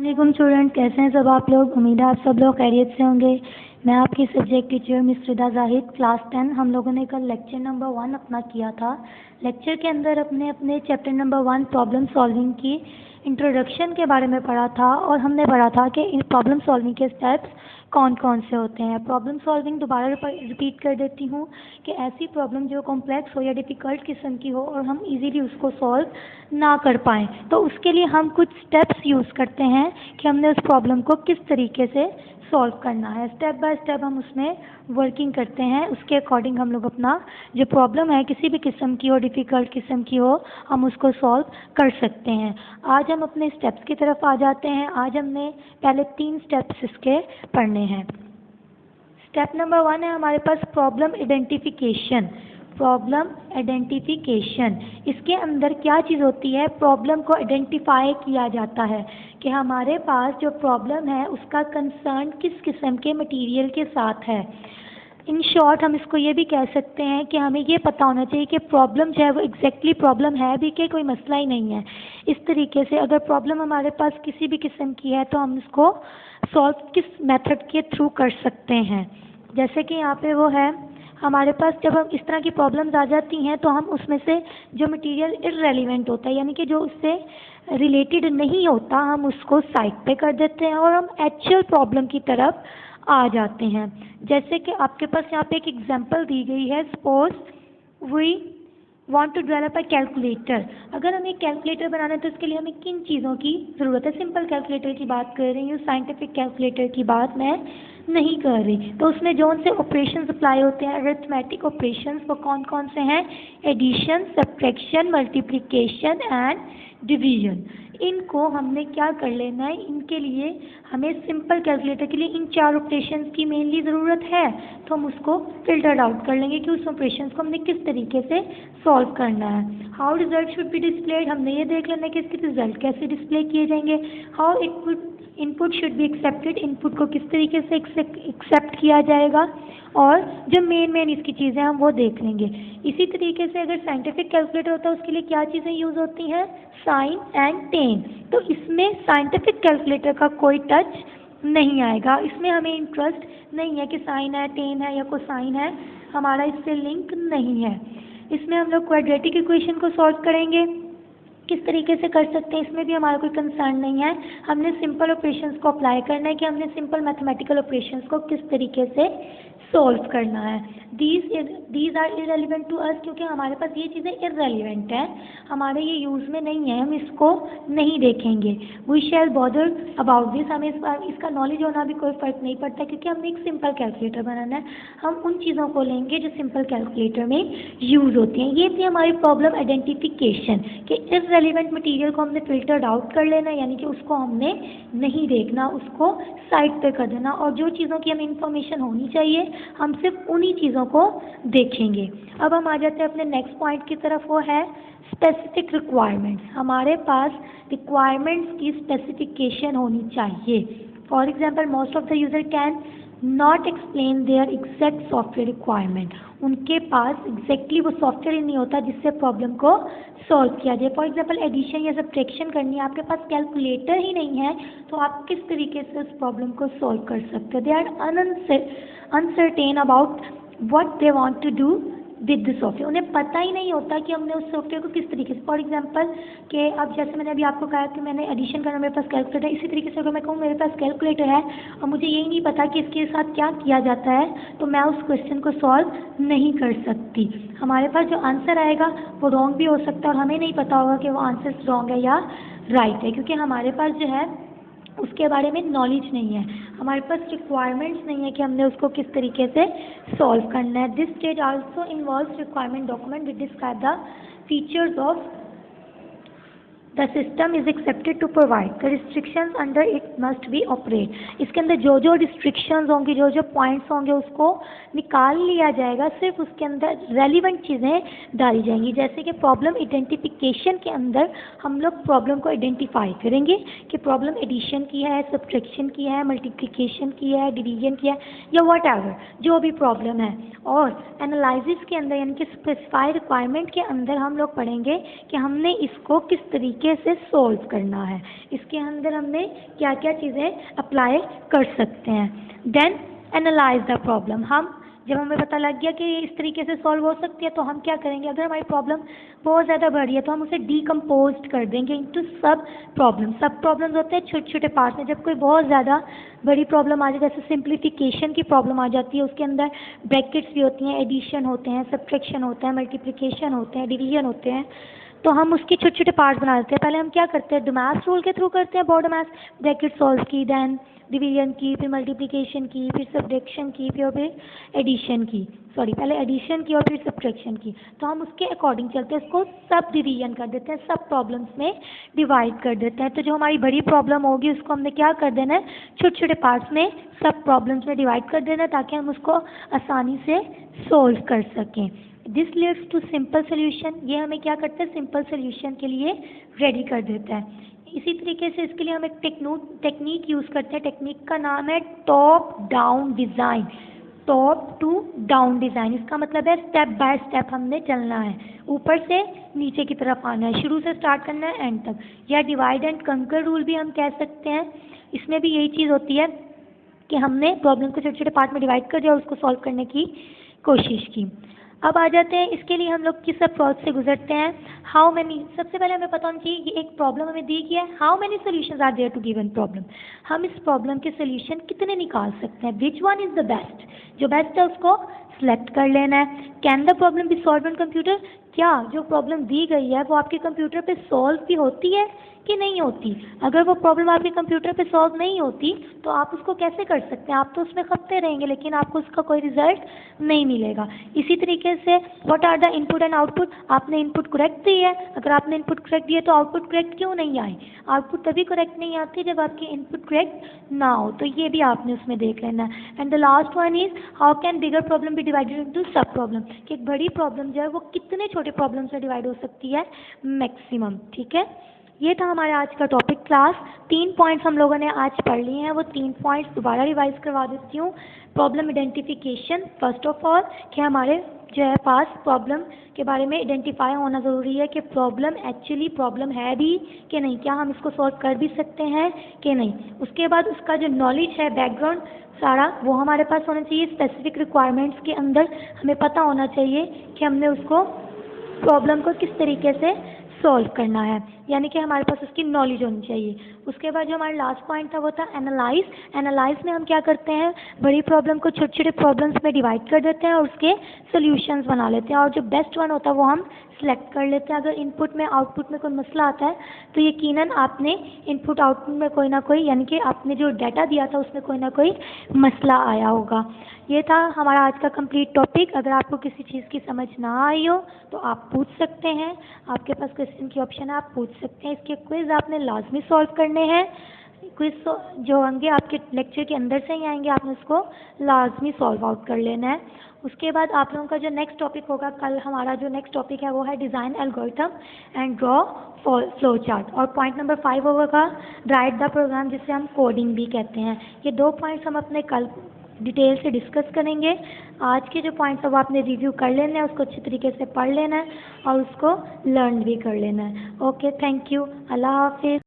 वालेकुम स्टूडेंट, कैसे हैं सब आप लोग। उम्मीद है आप सब लोग खैरियत से होंगे। मैं आपकी subject teacher miss Rida Zahid, class 10। हम लोगों ने कल लेक्चर नंबर 1 अपना किया था। लेक्चर के अंदर अपने चैप्टर नंबर 1 प्रॉब्लम सॉल्विंग की इंट्रोडक्शन के बारे में पढ़ा था और हमने पढ़ा था कि इन प्रॉब्लम सॉल्विंग के स्टेप्स कौन कौन से होते हैं। प्रॉब्लम सॉल्विंग दोबारा रिपीट कर देती हूँ कि ऐसी प्रॉब्लम जो कॉम्प्लेक्स हो या डिफ़िकल्ट किस्म की हो और हम इजीली उसको सॉल्व ना कर पाएँ, तो उसके लिए हम कुछ स्टेप्स यूज़ करते हैं कि हमने उस प्रॉब्लम को किस तरीके से सॉल्व करना है। स्टेप बाय स्टेप हम उसमें वर्किंग करते हैं, उसके अकॉर्डिंग हम लोग अपना जो प्रॉब्लम है किसी भी किस्म की हो, डिफ़िकल्ट किस्म की हो, हम उसको सॉल्व कर सकते हैं। आज हम अपने स्टेप्स की तरफ आ जाते हैं। आज हमने पहले 3 स्टेप्स इसके पढ़ने हैं। स्टेप नंबर 1 है हमारे पास प्रॉब्लम आइडेंटिफिकेशन। प्रॉब्लम आइडेंटिफिकेशन, इसके अंदर क्या चीज़ होती है, प्रॉब्लम को आइडेंटिफाई किया जाता है कि हमारे पास जो प्रॉब्लम है उसका कंसर्न किस किस्म के मटेरियल के साथ है। इन शॉर्ट हम इसको ये भी कह सकते हैं कि हमें ये पता होना चाहिए कि प्रॉब्लम जो है वो एग्जैक्टली प्रॉब्लम है भी कि कोई मसला ही नहीं है। इस तरीके से अगर प्रॉब्लम हमारे पास किसी भी किस्म की है तो हम इसको सॉल्व किस मेथड के थ्रू कर सकते हैं। जैसे कि यहाँ पे वो है हमारे पास, जब हम इस तरह की प्रॉब्लम्स आ जाती हैं तो हम उसमें से जो मटेरियल इररेलेवेंट होता है, यानी कि जो उससे रिलेटेड नहीं होता, हम उसको साइड पे कर देते हैं और हम एक्चुअल प्रॉब्लम की तरफ आ जाते हैं। जैसे कि आपके पास यहाँ पे एक एग्जांपल दी गई है, suppose we want to develop a calculator. अगर हमें कैलकुलेटर बनाना है तो उसके लिए हमें किन चीज़ों की ज़रूरत है। सिंपल कैलकुलेटर की बात कर रही हूँ, साइंटिफिक कैलकुलेटर की बात मैं नहीं कर रही। तो उसमें जो से ऑपरेशंस अप्लाई होते हैं, अरिथमेटिक ऑपरेशंस, वो कौन कौन से हैं, addition, subtraction, multiplication and division. इनको हमने क्या कर लेना है, इनके लिए हमें सिंपल कैलकुलेटर के लिए इन 4 ऑपरेशंस की मेनली ज़रूरत है। तो हम उसको फिल्टर्ड आउट कर लेंगे कि उस ऑपरेशंस को हमने किस तरीके से सॉल्व करना है। How result should be displayed, हमने ये देख लेना है कि इसके रिजल्ट कैसे डिस्प्ले किए जाएंगे। How input should be accepted, input को किस तरीके से एक्सेप्ट किया जाएगा। और जो मेन इसकी चीज़ें हम वो देख लेंगे। इसी तरीके से अगर साइंटिफिक कैलकुलेटर होता है उसके लिए क्या चीज़ें यूज़ होती हैं, साइन एंड टेन। तो इसमें साइंटिफिक कैलकुलेटर का कोई टच नहीं आएगा। इसमें हमें इंटरेस्ट नहीं है कि साइन है, टेन है या कोसाइन है, हमारा इससे लिंक नहीं है। इसमें हम लोग क्वाड्रेटिक इक्वेशन को सॉल्व करेंगे, किस तरीके से कर सकते हैं इसमें भी हमारा कोई कंसर्न नहीं है। हमने सिंपल ऑपरेशंस को अप्लाई करना है कि हमने सिंपल मैथमेटिकल ऑपरेशंस को किस तरीके से सॉल्व करना है। These are irrelevant to us, क्योंकि हमारे पास ये चीज़ें इररेलेवेंट हैं, हमारे ये यूज़ में नहीं है, हम इसको नहीं देखेंगे। We shall bother about this, हमें इसका नॉलेज होना भी कोई फ़र्क नहीं पड़ता, क्योंकि हमने एक सिंपल कैलकुलेटर बनाना है। हम उन चीज़ों को लेंगे जो सिंपल कैलकुलेटर में यूज़ होती हैं। ये थी हमारी प्रॉब्लम आइडेंटिफिकेशन कि इररेलेवेंट मटेरियल को हमने फिल्टर्ड आउट कर लेना, यानी कि उसको हमने नहीं देखना, उसको साइड पे कर देना, और जो चीज़ों की हमें इंफॉर्मेशन होनी चाहिए हम सिर्फ उन्हीं चीज़ों को देखेंगे। अब हम आ जाते हैं अपने नेक्स्ट पॉइंट की तरफ, वो है स्पेसिफिक रिक्वायरमेंट्स। हमारे पास रिक्वायरमेंट्स की स्पेसिफिकेशन होनी चाहिए। For example, most of the user can not explain their exact software requirement. उनके पास एग्जैक्टली वो सॉफ्टवेयर ही नहीं होता जिससे प्रॉब्लम को सॉल्व किया जाए। फॉर एग्जाम्पल, एडिशन या सब्ट्रैक्शन करनी है, आपके पास कैलकुलेटर ही नहीं है, तो आप किस तरीके से उस प्रॉब्लम को सॉल्व कर सकते हो। They are uncertain about what they want to do with the software. उन्हें पता ही नहीं होता कि हमने उस सॉफ्टवेयर को किस तरीके से, फॉर एग्जांपल कि अब जैसे मैंने अभी आपको कहा कि मैंने एडिशन करना, मेरे पास कैलकुलेटर है, इसी तरीके से अगर मैं कहूँ मेरे पास कैलकुलेटर है और मुझे यही नहीं पता कि इसके साथ क्या किया जाता है, तो मैं उस क्वेश्चन को सॉल्व नहीं कर सकती। हमारे पास जो आंसर आएगा वो रॉन्ग भी हो सकता है और हमें नहीं पता होगा कि वो आंसर रॉन्ग है या राइट है, क्योंकि हमारे पास जो है उसके बारे में नॉलेज नहीं है, हमारे पास रिक्वायरमेंट्स नहीं है कि हमने उसको किस तरीके से सॉल्व करना है। This stage also involves requirement document which describe the features of the system is accepted to provide the restrictions under it must be operate. इसके अंदर जो जो रिस्ट्रिक्शंस होंगी, जो जो पॉइंट्स होंगे, उसको निकाल लिया जाएगा, सिर्फ उसके अंदर रेलिवेंट चीज़ें डाली जाएंगी। जैसे कि प्रॉब्लम आइडेंटिफिकेशन के अंदर हम लोग प्रॉब्लम को आइडेंटिफाई करेंगे कि प्रॉब्लम एडिशन की है, सब्ट्रैक्शन की है, मल्टीप्लिकेशन की है, डिवीजन की है, या वट एवर जो भी प्रॉब्लम है। और एनालिसिस के अंदर, यानी कि स्पेसिफाइड रिक्वायरमेंट के अंदर हम लोग पढ़ेंगे कि हमने इसको किस तरीके तरीके से सॉल्व करना है, इसके अंदर हमने क्या क्या चीज़ें अप्लाई कर सकते हैं। Then analyze the problem. हम जब हमें पता लग गया कि इस तरीके से सॉल्व हो सकती है तो हम क्या करेंगे, अगर हमारी प्रॉब्लम बहुत ज़्यादा बड़ी है तो हम उसे डीकम्पोज कर देंगे इनटू सब प्रॉब्लम। सब प्रॉब्लम्स होते हैं छोटे छोटे पार्ट्स में। जब कोई बहुत ज़्यादा बड़ी प्रॉब्लम आ जाए, जैसे सिंप्लीफिकेशन की प्रॉब्लम आ जाती है, उसके अंदर ब्रैकेट्स भी होती हैं, एडिशन होते हैं, सब्ट्रैक्शन होता है, मल्टीप्लिकेशन होते हैं, डिवीजन होते हैं, तो हम उसके छोटे छोटे पार्ट्स बना देते हैं। पहले हम क्या करते हैं, डुमास रूल के थ्रू करते हैं, बॉर्ड मैथ ब्रैकेट सॉल्व की, देन डिवीजन की, फिर मल्टीप्लिकेशन की, फिर सब्ट्रैक्शन की, फिर एडिशन की, पहले एडिशन की और फिर सब्ट्रैक्शन की। तो हम उसके अकॉर्डिंग चलते हैं, उसको सब डिवीजन कर देते हैं, सब प्रॉब्लम्स में डिवाइड कर देते हैं। तो जो हमारी बड़ी प्रॉब्लम होगी उसको हमने क्या कर देना है, छोटे छोटे पार्ट्स में सब प्रॉब्लम्स में डिवाइड कर देना है, ताकि हम उसको आसानी से सोल्व कर सकें। This leads to simple solution. ये हमें क्या करता है, सिंपल सोल्यूशन के लिए रेडी कर देता है। इसी तरीके से इसके लिए हम एक टेक्निक यूज़ करते हैं। टेक्निक का नाम है top down design. Top to down design, इसका मतलब है स्टेप बाय स्टेप हमने चलना है, ऊपर से नीचे की तरफ आना है, शुरू से स्टार्ट करना है एंड तक। या डिवाइड एंड कंकर रूल भी हम कह सकते हैं। इसमें भी यही चीज़ होती है कि हमने प्रॉब्लम को छोटे छोटे पार्ट में डिवाइड कर दिया और उसको सॉल्व करने की कोशिश की। अब आ जाते हैं इसके लिए हम लोग किस अप्रोच से गुजरते हैं। हाउ मैनी, सबसे पहले हमें पता होना चाहिए कि एक प्रॉब्लम हमें दी गई है, how many solutions are there to given problem. हम इस प्रॉब्लम के सोल्यूशन कितने निकाल सकते हैं, which one is the best, जो बेस्ट है उसको सिलेक्ट कर लेना है। Can the problem be solve on computer, क्या जो प्रॉब्लम दी गई है वो आपके कंप्यूटर पे सॉल्व भी होती है कि नहीं होती। अगर वो प्रॉब्लम आपके कंप्यूटर पे सॉल्व नहीं होती तो आप उसको कैसे कर सकते हैं, आप तो उसमें खपते रहेंगे लेकिन आपको उसका कोई रिजल्ट नहीं मिलेगा। इसी तरीके से what are the input and output, आपने इनपुट करेक्ट दी है, अगर आपने इनपुट करेक्ट दिए तो आउटपुट करेक्ट क्यों नहीं आई। आउटपुट तभी करेक्ट नहीं आती जब आपकी इनपुट करेक्ट ना हो, तो ये भी आपने उसमें देख लेना है। And the last one is how can bigger problem be divided into sub problem, कि एक बड़ी प्रॉब्लम जो है वो कितने छोटे प्रॉब्लम से डिवाइड हो सकती है मैक्सिमम। ठीक है, ये था हमारा आज का टॉपिक क्लास। 3 पॉइंट्स हम लोगों ने आज पढ़ लिए हैं, वो 3 पॉइंट्स दोबारा रिवाइज करवा देती हूँ। Problem identification, first of all कि हमारे जो है पास प्रॉब्लम के बारे में आइडेंटिफाई होना ज़रूरी है कि प्रॉब्लम एक्चुअली प्रॉब्लम है भी कि नहीं, क्या हम इसको सॉल्व कर भी सकते हैं कि नहीं। उसके बाद उसका जो नॉलेज है, बैकग्राउंड सारा, वो हमारे पास होना चाहिए। स्पेसिफिक रिक्वायरमेंट्स के अंदर हमें पता होना चाहिए कि हमने उसको प्रॉब्लम को किस तरीके से सॉल्व करना है, यानी कि हमारे पास उसकी नॉलेज होनी चाहिए। उसके बाद जो हमारा लास्ट पॉइंट था वो था एनालाइज। एनालाइज में हम क्या करते हैं, बड़ी प्रॉब्लम को छोटे छोटे प्रॉब्लम्स में डिवाइड कर देते हैं और उसके सॉल्यूशंस बना लेते हैं, और जो बेस्ट वन होता है वो हम सिलेक्ट कर लेते हैं। अगर इनपुट में आउटपुट में कोई मसला आता है तो यकीनन आपने इनपुट आउटपुट में कोई ना कोई, यानी कि आपने जो डाटा दिया था उसमें कोई ना कोई मसला आया होगा। ये था हमारा आज का कंप्लीट टॉपिक। अगर आपको किसी चीज़ की समझ ना आई हो तो आप पूछ सकते हैं, आपके पास क्वेश्चन की ऑप्शन है, आप पूछ सकते हैं। इसके क्विज़ आपने लाजमी सॉल्व करने हैं। क्विज़ जो होंगे आपके लेक्चर के अंदर से ही आएंगे, आपने उसको लाजमी सॉल्व आउट कर लेना है। उसके बाद आप लोगों का जो नेक्स्ट टॉपिक होगा, कल हमारा जो नेक्स्ट टॉपिक है वो है design algorithm and draw flow chart, और पॉइंट नंबर 5 होगा राइट द प्रोग्राम, जिसे हम कोडिंग भी कहते हैं। ये 2 पॉइंट्स हम अपने कल डिटेल से डिस्कस करेंगे। आज के जो पॉइंट्स है वो आपने रिव्यू कर लेना है, उसको अच्छी तरीके से पढ़ लेना है और उसको लर्न भी कर लेना है। ओके, थैंक यू, अल्लाह हाफिज़।